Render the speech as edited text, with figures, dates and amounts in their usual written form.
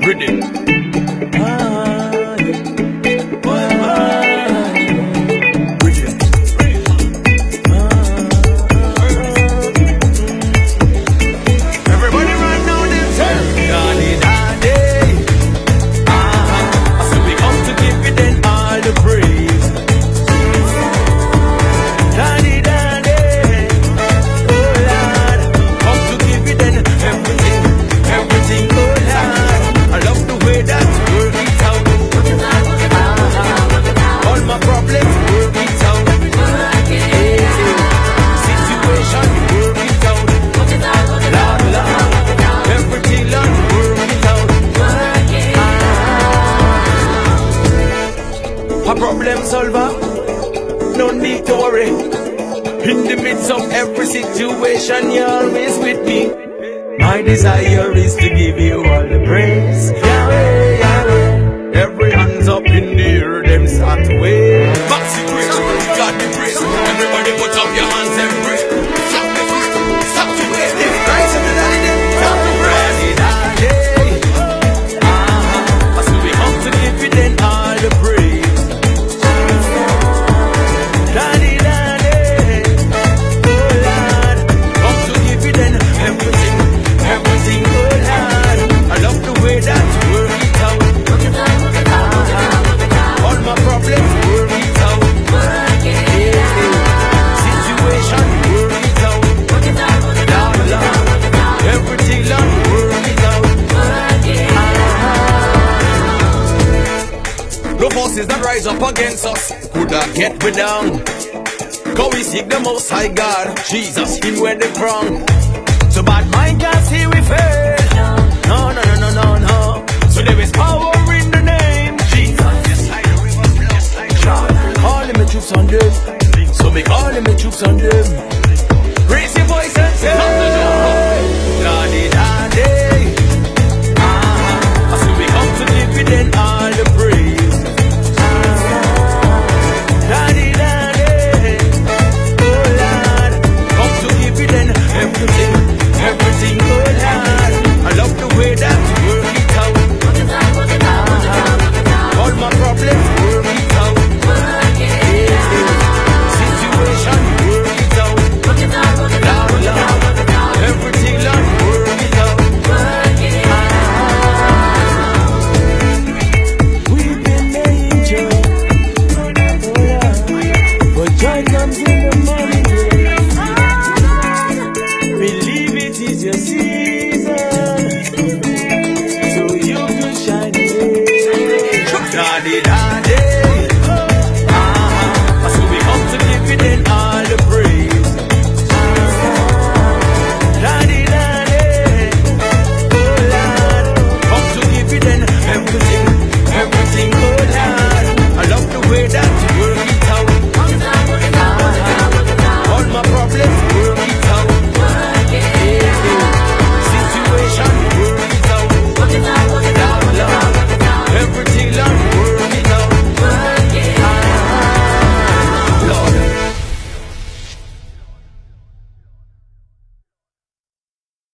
Rhythm. Everybody right now, them turn. Daddy, daddy. So we come to give you then all the praise. Daddy, daddy. Oh Lord, come to give you then everything, everything. Oh Lord, I love the way that you work it out. All my problems work it out. Situation work it out. Lord, Lord, everything Lord work it out. A problem solver, no need to worry. In the midst of every situation, you're always with me. My desire is to give you all the praise. Yahweh, Yahweh. Every hands up in the air, them start to wave. Maxi praise, God the praise. Everybody put up your hands and pray. Stop the feet, stop the wave. If Christ in the night, stop the praise. So we come to give you then all the praise. Daddy, daddy. Oh Lord, come to give you then everything, everything. Oh Lord, I love the way that you work it out. All my problems work it out. Situation work it out. Lord, Lord, everything Lord work it out. No forces that rise up against us could not get we down. Go we seek the most high God, Jesus, him where they wrong. So bad mind